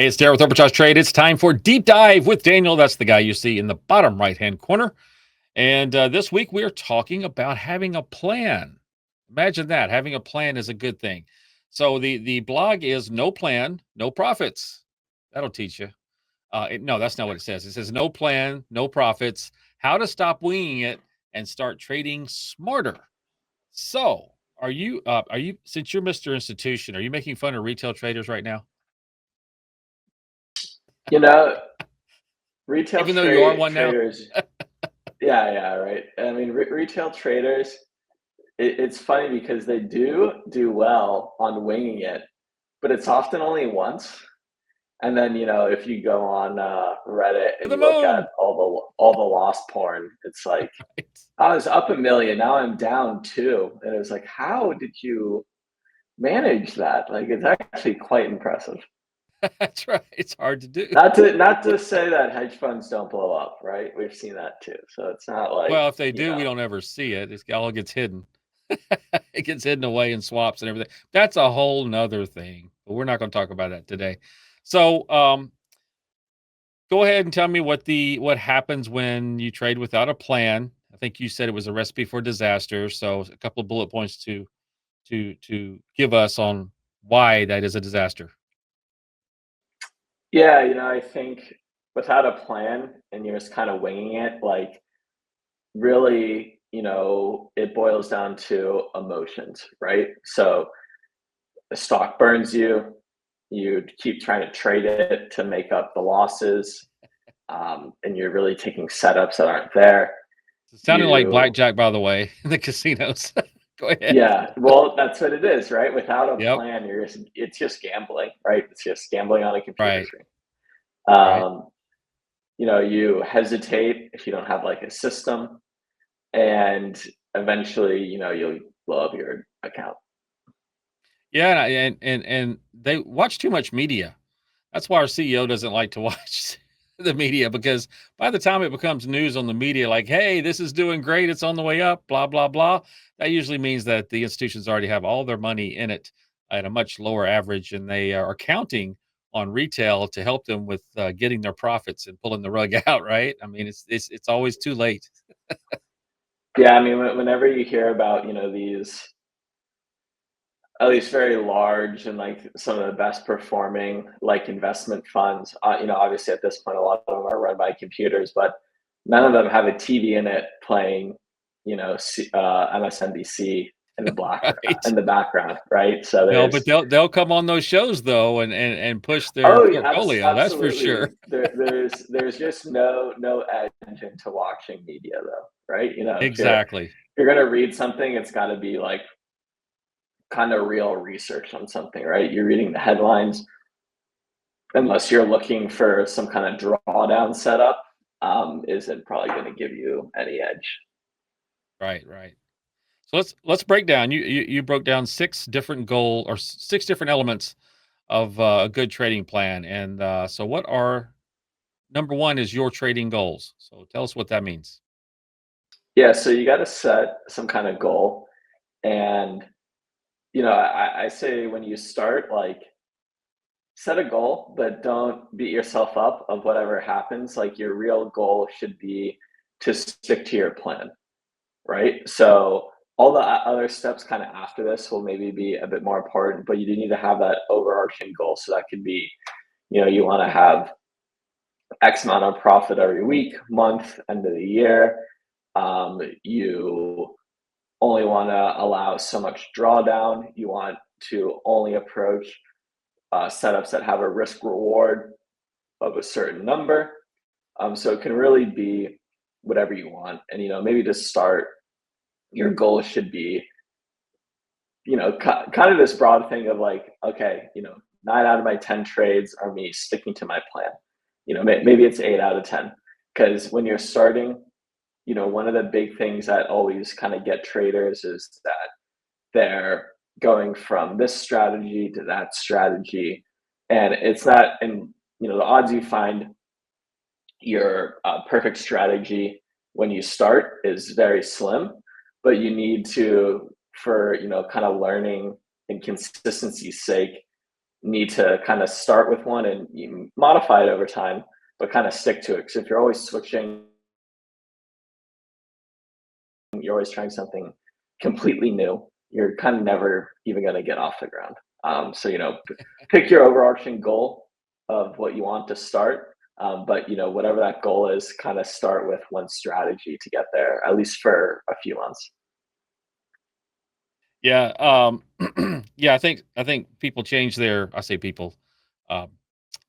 Hey, it's Darren with Arbitrage Trade. It's time for Deep Dive with Daniel. That's the guy you see in the bottom right-hand corner. And this week we are talking about having a plan. Imagine that. Having a plan is a good thing. So the blog is no plan, no profits. That'll teach you. No, that's not what it says. It says no plan, no profits. How to stop winging it and start trading smarter. So are you since you're Mr. Institution, are you making fun of retail traders right now? You know, retail Even though you are one now? traders, yeah, right. I mean, retail traders, it's funny because they do well on winging it, but it's often only once. And then, if you go on Reddit To and the you look at moon. all the lost porn, it's like I was up a million, now I'm down two, and it was like, how did you manage that? Like, it's actually quite impressive. That's right. It's hard to do. Not to say that hedge funds don't blow up, right? We've seen that too. So it's not like, Well, if they do, we don't ever see it. It all gets hidden. It gets hidden away in swaps and everything. That's a whole nother thing. But we're not going to talk about that today. So go ahead and tell me what happens when you trade without a plan. I think you said it was a recipe for disaster. So a couple of bullet points to give us on why that is a disaster. yeah, I think without a plan and you're just kind of winging it, like really, it boils down to emotions, right? So the stock burns you, you keep trying to trade it to make up the losses, and you're really taking setups that aren't there. It's sounding like You blackjack, by the way, in the casinos. Go ahead. Yeah, well, that's what it is, right? Without a Yep. plan, it's just gambling, right? It's just gambling on a computer Right. screen. Right. Um, you hesitate if you don't have like a system, and eventually, you'll blow up your account. Yeah, and they watch too much media. That's why our CEO doesn't like to watch the media because by the time it becomes news on the media, like, "Hey, this is doing great. It's on the way up." Blah blah blah. That usually means that the institutions already have all their money in it at a much lower average, and they are counting on retail to help them with getting their profits and pulling the rug out. Right? I mean, it's always too late. Yeah, I mean, whenever you hear about these at least very large and like some of the best performing like investment funds, obviously at this point a lot of them are run by computers, but none of them have a TV in it playing, MSNBC in the black Right? in the background, right? So No, but there's they'll come on those shows though and push their oh, portfolio. That's for absolutely. sure. There's just no edge into watching media though, right? If Exactly. you're gonna read something, it's got to be like kind of real research on something, right? You're reading the headlines, unless you're looking for some kind of drawdown setup, isn't probably going to give you any edge. Right, right. So let's break down. You broke down six different elements of a good trading plan. And so what are number one is your trading goals. So tell us what that means. Yeah, so you got to set some kind of goal, and I say when you start, like set a goal, but don't beat yourself up of whatever happens. Like your real goal should be to stick to your plan, right? So all the other steps kind of after this will maybe be a bit more important, but you do need to have that overarching goal. So that could be, you want to have X amount of profit every week, month, end of the year. You only want to allow so much drawdown. You want to only approach setups that have a risk reward of a certain number. So it can really be whatever you want. And, maybe to start, your goal should be, kind of this broad thing of like, okay, 9 out of my 10 trades are me sticking to my plan. Maybe it's 8 out of 10. Because when you're starting, one of the big things that always kind of get traders is that they're going from this strategy to that strategy. And it's not, and, the odds you find your perfect strategy when you start is very slim, but you need to, for, kind of learning and consistency's sake, need to kind of start with one and you modify it over time, but kind of stick to it. Because if you're always switching, you're always trying something completely new, you're kind of never even going to get off the ground. So, pick your overarching goal of what you want to start. But, whatever that goal is, kind of start with one strategy to get there, at least for a few months. Yeah, yeah, I think people change their I say people, um,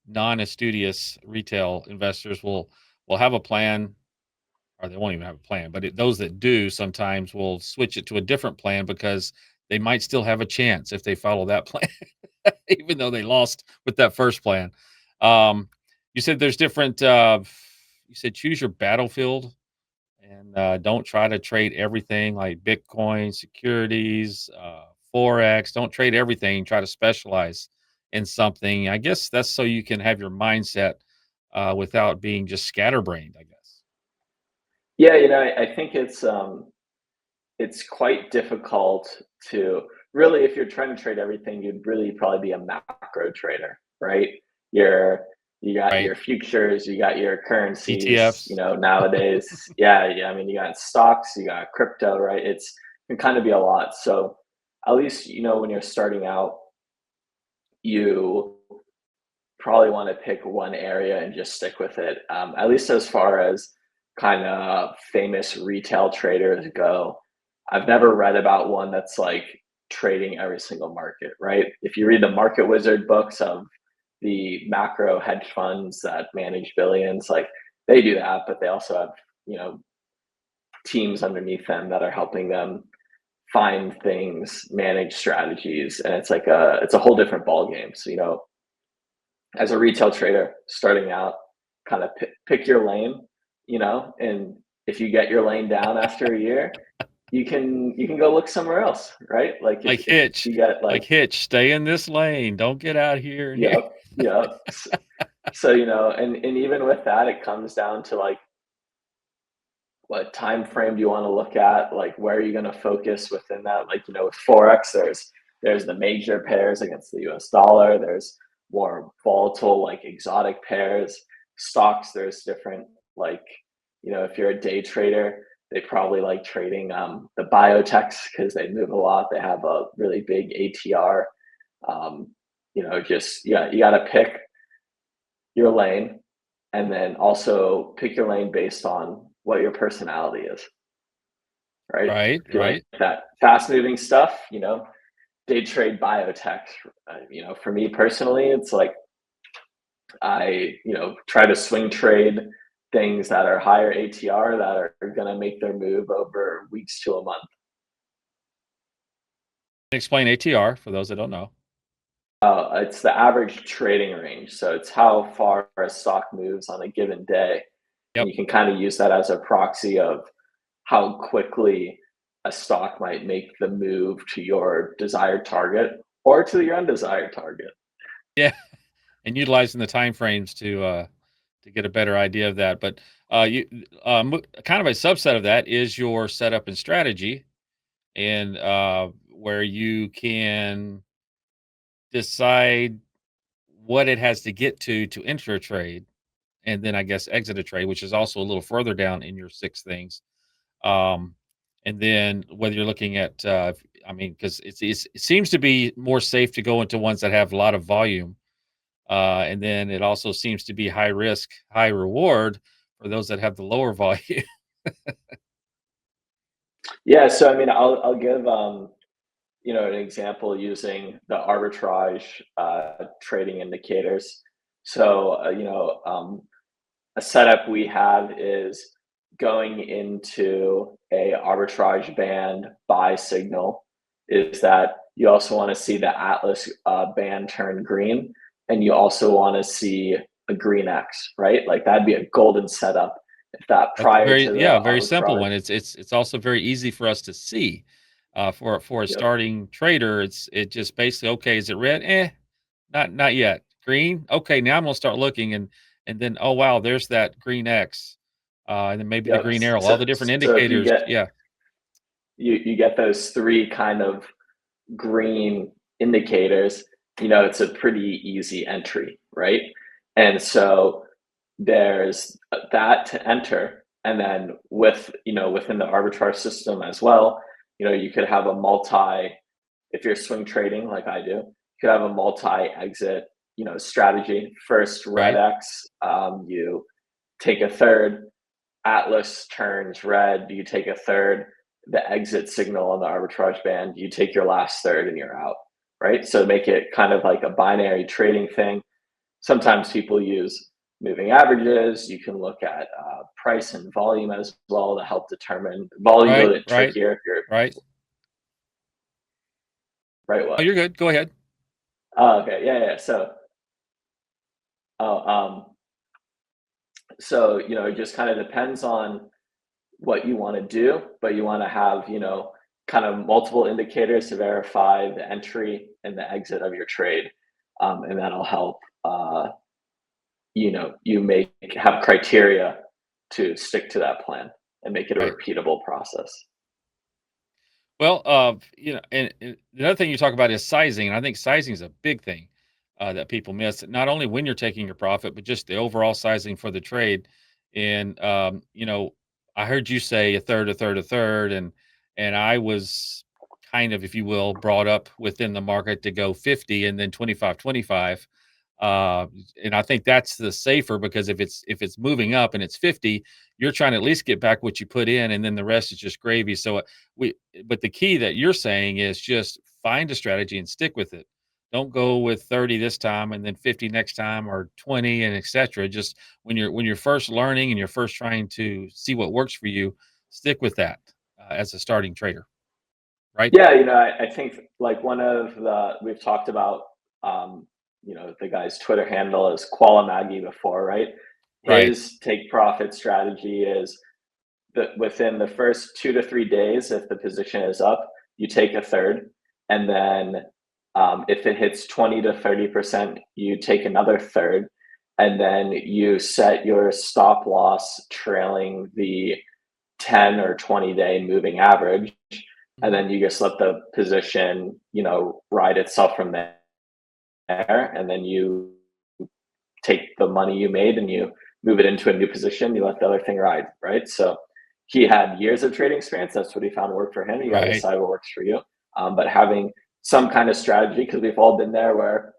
non-studious retail investors will have a plan, or they won't even have a plan, but those that do sometimes will switch it to a different plan because they might still have a chance if they follow that plan, even though they lost with that first plan. Um, you said there's different. You said choose your battlefield and don't try to trade everything like Bitcoin, securities, forex. Don't trade everything. Try to specialize in something. I guess that's so you can have your mindset without being just scatterbrained. I guess. Yeah, I think it's quite difficult to really, if you're trying to trade everything, you'd really probably be a macro trader, right? You're you got Right. your futures, you got your currencies, ETFs. nowadays. Yeah, yeah. I mean, you got stocks, you got crypto, right? It can kind of be a lot. So at least, when you're starting out, you probably want to pick one area and just stick with it. At least as far as kind of famous retail traders go, I've never read about one that's like trading every single market, right? If you read the market wizard books of the macro hedge funds that manage billions, like they do that, but they also have, you know, teams underneath them that are helping them find things, manage strategies, and it's a whole different ball game. So, as a retail trader starting out, kind of pick your lane, and if you get your lane down after a year, you can go look somewhere else, right? Like if you get Like like, Hitch. Stay in this lane. Don't get out here and here. yep, yep. So, and even with that, it comes down to like what time frame do you want to look at? Like where are you going to focus within that? Like, with Forex, there's the major pairs against the US dollar. There's more volatile, like exotic pairs. Stocks, there's different, like, if you're a day trader, they probably like trading the biotechs because they move a lot. They have a really big ATR. Um, just, yeah, you got to pick your lane, and then also pick your lane based on what your personality is, right? Right, If you like right. that fast moving stuff, day trade biotech. For me personally, it's like I, try to swing trade things that are higher ATR that are going to make their move over weeks to a month. Explain ATR for those that don't know. It's the average trading range. So it's how far a stock moves on a given day. And Yep. you can kind of use that as a proxy of how quickly a stock might make the move to your desired target or to your undesired target. Yeah, and utilizing the time frames to get a better idea of that. But you kind of a subset of that is your setup and strategy, and where you can decide what it has to get to enter a trade, and then I guess exit a trade, which is also a little further down in your six things. Um, and then whether you're looking at, I mean, because it seems to be more safe to go into ones that have a lot of volume. And then it also seems to be high risk, high reward for those that have the lower volume. Yeah, so I mean, I'll give an example using the arbitrage trading indicators. So a setup we have is going into a arbitrage band buy signal is that you also want to see the Atlas band turn green, and you also want to see a green X, right? Like that'd be a golden setup if that That's a prior very to yeah, the very simple arbitrage. one. It's also very easy for us to see. For a Yep, starting trader, it just basically okay. Is it red? Not yet. Green? Okay, now I'm gonna start looking and then oh wow, there's that green X. And then maybe the yep. green arrow, all So, the different so if you indicators. get Yeah. you get those three kind of green indicators, it's a pretty easy entry, right? And so there's that to enter, and then within the arbitrage system as well, you could have a multi, if you're swing trading like I do, you could have a multi-exit, strategy. First red Right. X, you take a third, Atlas turns red, you take a third, the exit signal on the arbitrage band, you take your last third and you're out, right? So make it kind of like a binary trading thing. Sometimes people use moving averages. You can look at price and volume as well to help determine volume's a Right. little bit Right. trickier if you're Right. right. Oh, What? you're good. Go ahead. Oh, okay. Yeah, yeah. Oh, it just kind of depends on what you want to do, but you want to have, kind of multiple indicators to verify the entry and the exit of your trade. And that'll help, you have criteria to stick to that plan and make it a Right. repeatable process. Well, and the other thing you talk about is sizing, and I think sizing is a big thing that people miss. Not only when you're taking your profit, but just the overall sizing for the trade. And I heard you say a third, a third, a third, and I was kind of, if you will, brought up within the market to go 50 and then 25, 25. Uh, and I think that's the safer because if it's moving up and it's 50, you're trying to at least get back what you put in, and then the rest is just gravy. So we but the key that you're saying is just find a strategy and stick with it. Don't go with 30 this time and then 50 next time or 20 and etc. Just when you're first learning and you're first trying to see what works for you, stick with that as a starting trader, right? Yeah, I think like one of the we've talked about, the guy's Twitter handle is Qualamagi before, right? Right. His take profit strategy is that within the first 2 to 3 days, if the position is up, you take a third, and then if it hits 20 to 30%, you take another third, and then you set your stop loss trailing the 10 or 20 day moving average, and Mhm. then you just let the position, ride itself from there, and then you take the money you made and you move it into a new position. You let the other thing ride, right? So he had years of trading experience. That's what he found worked for him. You got to Right. decide what works for you. But having some kind of strategy, because we've all been there where,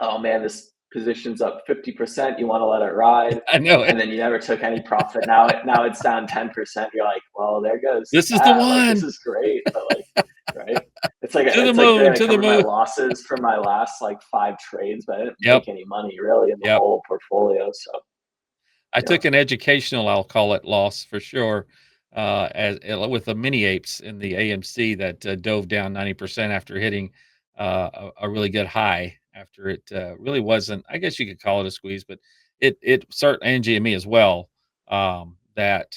oh man, this position's up 50%. You want to let it ride, I know and it. then you never took any profit. Now it's down 10%. You're like, well, there goes This is the that. Like this one. is great, but like, right? It's like To the it's like great. moon, I to the covered my moon. losses from my last like 5 trades, but I didn't Yep. make any money really in the Yep. whole portfolio. So I yeah, took an educational, I'll call it, loss for sure, with the mini apes in the AMC that dove down 90% after hitting a really good high. After it really wasn't, I guess you could call it a squeeze, but it certainly Angie and me as well. That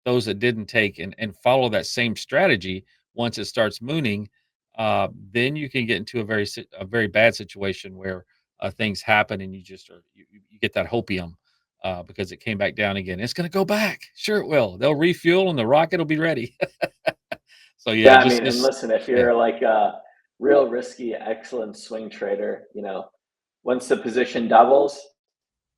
those that didn't take and follow that same strategy once it starts mooning, then you can get into a very bad situation where things happen and you get that hopium because it came back down again. It's going to go back. Sure, it will. They'll refuel and the rocket will be ready. So yeah, yeah. I just mean, and just listen, if yeah, you're like a real risky, excellent swing trader, once the position doubles,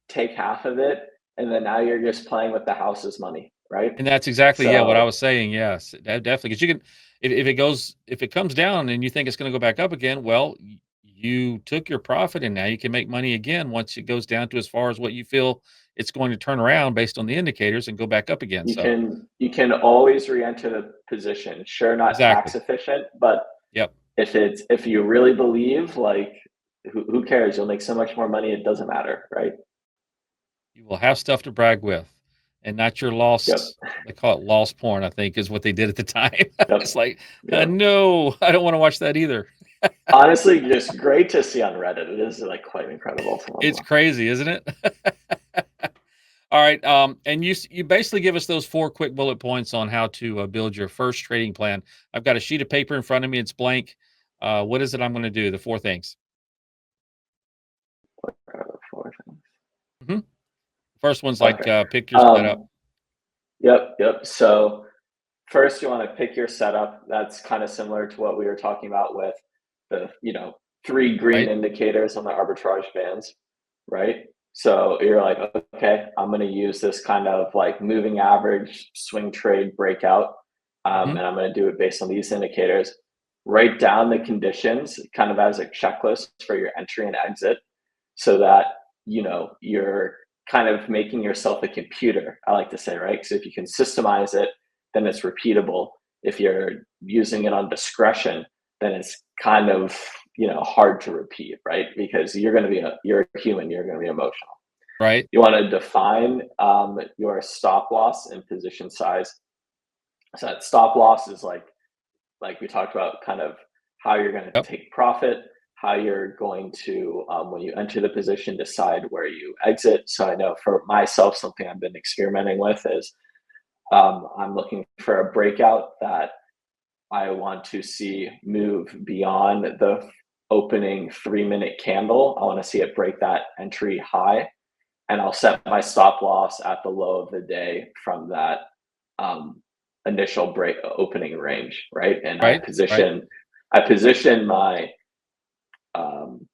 take half of it, and then now you're just playing with the house's money, right? and that's exactly what I So was saying. Yes, definitely because you can if it comes down and you think it's going to go back up again, well, you took your profit and now you can make money again once it goes down to as far as what you feel it's going to turn around based on the indicators and go back up again. So you can always re-enter the position. Sure, not tax exactly. efficient, but Yep. if you really believe, like, who cares? You'll make so much more money. It doesn't matter, right? You will have stuff to brag with, and not your Yep, lost they call it lost porn, I think, is what they did at the time. It's yep, like, yep. no, I don't wanna watch that either. Honestly, just great to see on Reddit. It is like quite incredible to It's learn. crazy, isn't it? Alright, and you basically give us those 4 quick bullet points on how to, build your first trading plan. I've got a sheet of paper in front of me, it's blank. What is it I'm gonna do? The 4 things. Four things. Mhm. First one's like, Okay. pick your setup. Um, yep, yep. So first, you want to pick your setup. That's kind of similar to what we were talking about with the three green Right. indicators on the arbitrage bands, right? So you're like, okay, I'm going to use this kind of like moving average swing trade breakout, Mhm. and I'm going to do it based on these indicators. Write down the conditions kind of as a checklist for your entry and exit so that you're kind of making yourself a computer, I like to say, right? Because if you can systemize it, then it's repeatable. If you're using it on discretion, then it's kind of hard to repeat, right? Because you're a human, you're going to be emotional. Right. You want to define your stop loss and position size. So that stop loss is like we talked about, kind of how you're going to Yep. take profit, how you're going to, when you enter the position, decide where you exit. So I know for myself, something I've been experimenting with is I'm looking for a breakout that I want to see move beyond the opening 3-minute candle. I want to see it break that entry high, and I'll set my stop loss at the low of the day from that um, initial break opening range, right? And I Right. Right. position I position my um,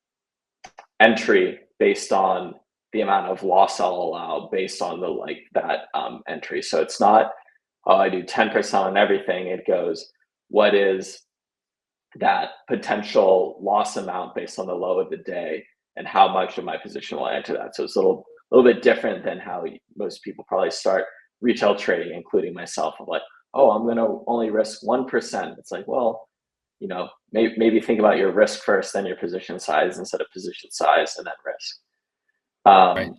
entry based on the amount of loss I'll allow based on the like that entry. So it's not, oh, I do 10% on everything. It goes, what is that potential loss amount based on the low of the day, and how much of my position will enter that. So it's a little bit different than how most people probably start retail trading, including myself. Of like, oh, I'm going to only risk 1%. It's like, well, maybe think about your risk first, then your position size, instead of position size and then risk. Right. Um,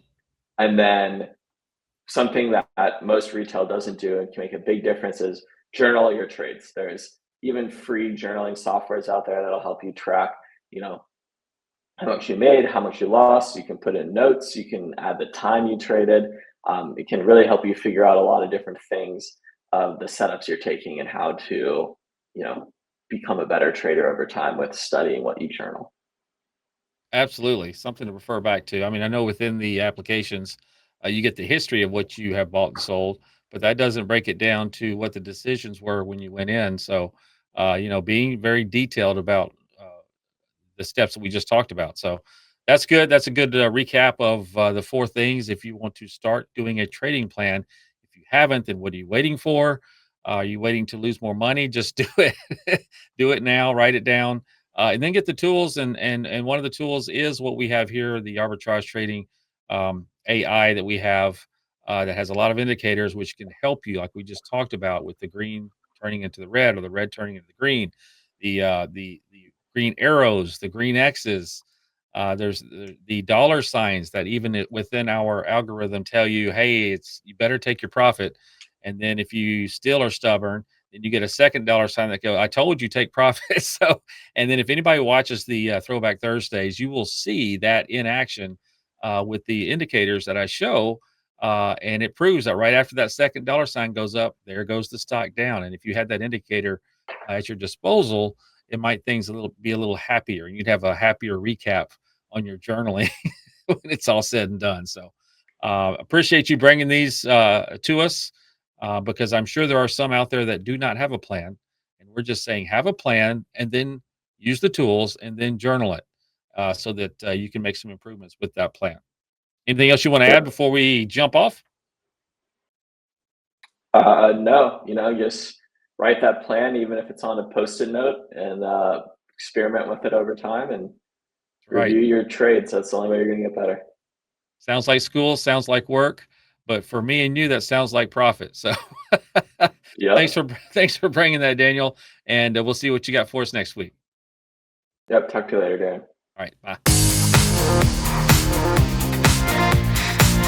and then something that most retail doesn't do and can make a big difference is journal your trades. There's even free journaling softwares out there that'll help you track, you know, how much you made, how much you lost. You can put in notes. You can add the time you traded. It can really help you figure out a lot of different things of the setups you're taking and how to, you know, become a better trader over time with studying what you journal. Absolutely, something to refer back to. I mean, I know within the applications, you get the history of what you have bought and sold, but that doesn't break it down to what the decisions were when you went in. So, being very detailed about the steps that we just talked about. So that's good. That's a good recap of the four things. If you want to start doing a trading plan, if you haven't, then what are you waiting for? Are you waiting to lose more money? Just do it. Do it now. Write it down, and then get the tools. And one of the tools is what we have here, the arbitrage trading AI that we have that has a lot of indicators which can help you, like we just talked about, with the green turning into the red or the red turning into the green, the green arrows, the green X's. There's the dollar signs that even within our algorithm tell you, hey, it's you better take your profit. And then if you still are stubborn, then you get a second dollar sign that go, I told you take profit. So, and then if anybody watches the Throwback Thursdays, you will see that in action with the indicators that I show. And it proves that right after that second dollar sign goes up, there goes the stock down. And if you had that indicator at your disposal, it might things be a little happier, and you'd have a happier recap on your journaling when it's all said and done. So, appreciate you bringing these to us because I'm sure there are some out there that do not have a plan, and we're just saying have a plan and then use the tools and then journal it so that you can make some improvements with that plan. Anything else you want to add Yep. before we jump off? No, just write that plan, even if it's on a post-it note, and experiment with it over time and Right. review your trades. That's the only way you're going to get better. Sounds like school, sounds like work, but for me and you, that sounds like profit. So, thanks Yep. for thanks for bringing that, Daniel, and we'll see what you got for us next week. Yep. Talk to you later, Dan. All right, bye.